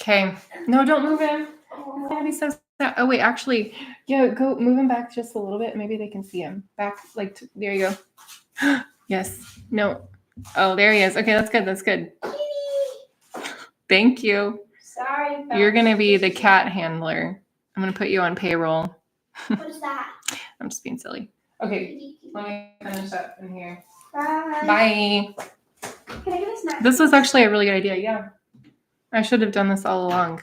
Okay. No, don't move him. Oh, that'd be so sad. Oh, wait, actually, yeah, go move him back just a little bit. Maybe they can see him. Back, like, there you go. Yes. No. Oh, there he is. Okay, that's good. That's good. Thank you. Sorry. You're going to be the cat handler. I'm going to put you on payroll. What is that? I'm just being silly. Okay, let me finish up in here. Bye. Bye. Can I get a snack? This was actually a really good idea. Yeah. I should have done this all along.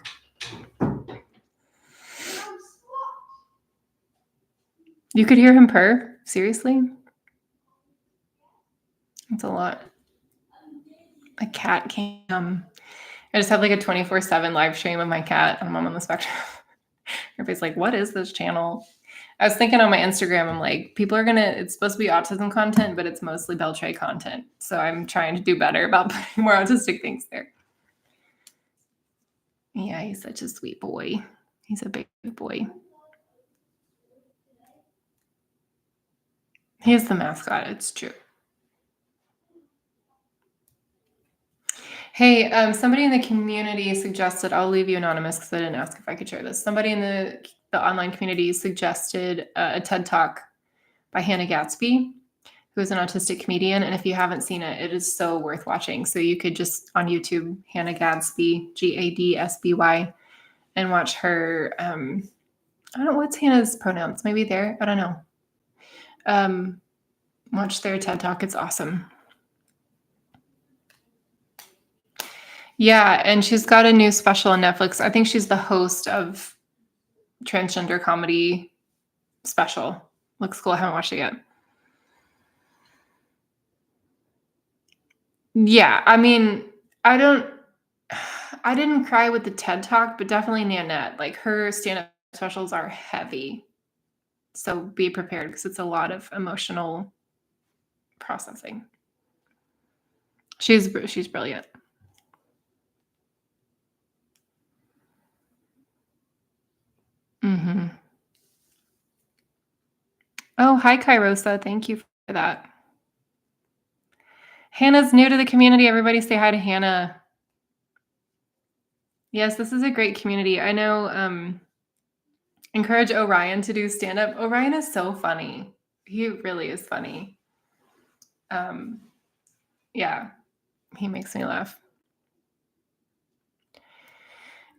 You could hear him purr? Seriously? That's a lot. A cat cam. I just have like a 24/7 live stream of my cat and I'm on the spectrum. Everybody's like, what is this channel? I was thinking on my Instagram, I'm like, it's supposed to be autism content, but it's mostly Bel Tre content. So I'm trying to do better about putting more autistic things there. Yeah, he's such a sweet boy. He's a big boy. He is the mascot. It's true. Hey, somebody in the community suggested, I'll leave you anonymous because I didn't ask if I could share this. Somebody in the online community suggested a TED Talk by Hannah Gadsby, who is an autistic comedian. And if you haven't seen it, it is so worth watching. So you could just on YouTube, Hannah Gadsby, Gadsby, and watch her. I don't know, what's Hannah's pronouns? Maybe there. I don't know. Watch their TED Talk. It's awesome. Yeah, and she's got a new special on Netflix. I think she's the host of transgender comedy special. Looks cool. I haven't watched it yet. Yeah, I mean, I didn't cry with the TED Talk, but definitely Nanette. Like her stand-up specials are heavy. So be prepared because it's a lot of emotional processing. She's brilliant. Mm-hmm. Oh, hi, Kairosa. Thank you for that. Hannah's new to the community. Everybody say hi to Hannah. Yes, this is a great community. I know Encourage Orion to do stand-up. Orion is so funny. He really is funny. Yeah, he makes me laugh.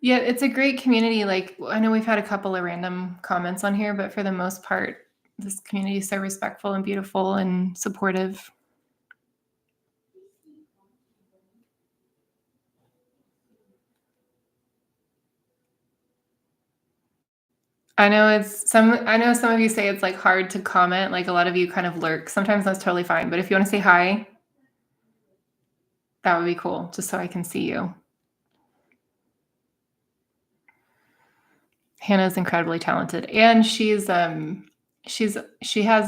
Yeah, it's a great community. Like, I know we've had a couple of random comments on here, but for the most part, this community is so respectful and beautiful and supportive. I know some of you say it's like hard to comment. Like a lot of you kind of lurk. Sometimes that's totally fine. But if you want to say hi, that would be cool, just so I can see you. Hannah's incredibly talented, and she has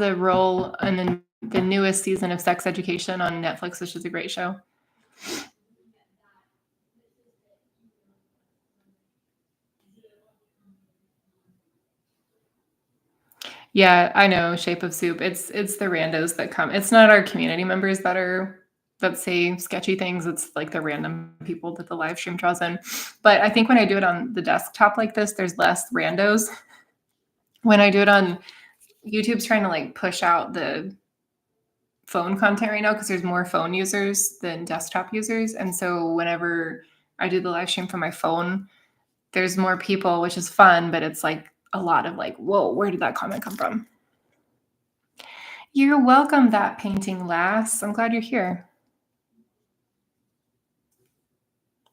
a role in the newest season of Sex Education on Netflix, which is a great show. Yeah, I know. Shape of Soup. It's the randos that come. It's not our community members that say sketchy things. It's like the random people that the live stream draws in. But I think when I do it on the desktop like this, there's less randos. When I do it on YouTube's trying to like push out the phone content right now because there's more phone users than desktop users. And so whenever I do the live stream from my phone, there's more people, which is fun, but it's like a lot of like, whoa, where did that comment come from? You're welcome, That Painting Lass. I'm glad you're here.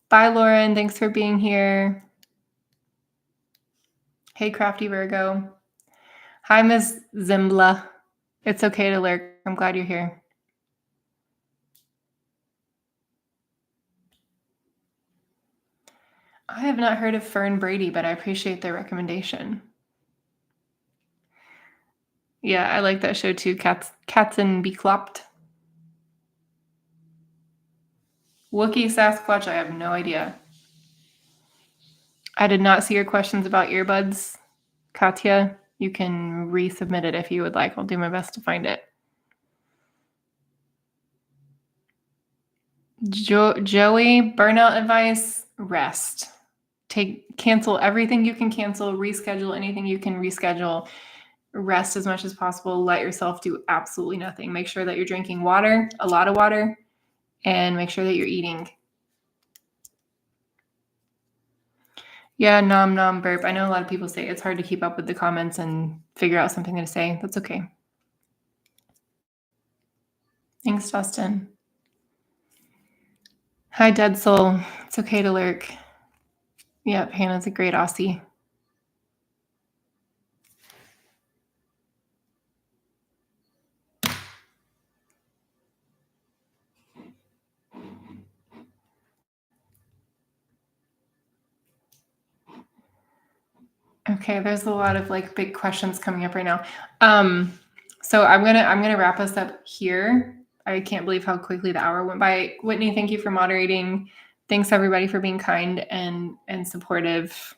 Bye, Lauren. Thanks for being here. Hey, Crafty Virgo. Hi, Miss Zimbla. It's okay to lurk. I'm glad you're here. I have not heard of Fern Brady, but I appreciate their recommendation. Yeah, I like that show too. Cats and Beklopped. Wookiee Sasquatch, I have no idea. I did not see your questions about earbuds. Katya, you can resubmit it if you would like. I'll do my best to find it. Joey, burnout advice, rest. Cancel everything you can cancel, reschedule anything you can reschedule. Rest as much as possible. Let yourself do absolutely nothing. Make sure that you're drinking water, a lot of water, and make sure that you're eating. Yeah, nom nom burp. I know a lot of people say it's hard to keep up with the comments and figure out something to say. That's okay. Thanks, Dustin. Hi, Dead Soul. It's okay to lurk. Yep, Hannah's a great Aussie. Okay, there's a lot of like big questions coming up right now. So I'm gonna wrap us up here. I can't believe how quickly the hour went by. Whitney, thank you for moderating. Thanks everybody for being kind and supportive.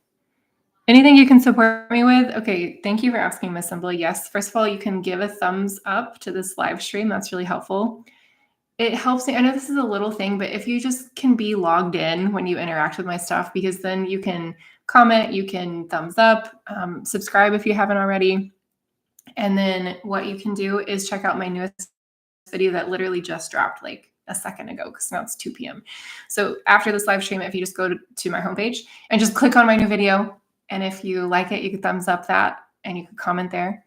Anything you can support me with? Okay, thank you for asking, Miss Simba. Yes, first of all, you can give a thumbs up to this live stream. That's really helpful. It helps me. I know this is a little thing, but if you just can be logged in when you interact with my stuff, because then you can comment, you can thumbs up, subscribe if you haven't already. And then what you can do is check out my newest video that literally just dropped like a second ago because now it's 2 p.m. So after this live stream, if you just go to my homepage and just click on my new video, and if you like it, you can thumbs up that and you can comment there.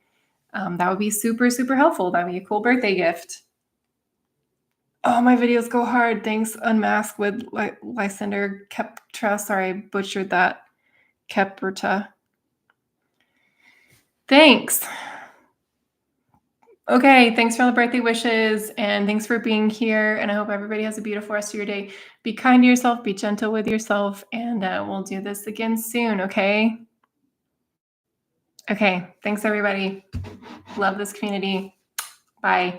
That would be super, super helpful. That'd be a cool birthday gift. Oh, my videos go hard. Thanks, Unmask with Lysander Keptra. Sorry, I butchered that. Keprta. Thanks. Okay, thanks for all the birthday wishes, and thanks for being here, and I hope everybody has a beautiful rest of your day. Be kind to yourself, be gentle with yourself, and we'll do this again soon, okay? Okay, thanks, everybody. Love this community. Bye.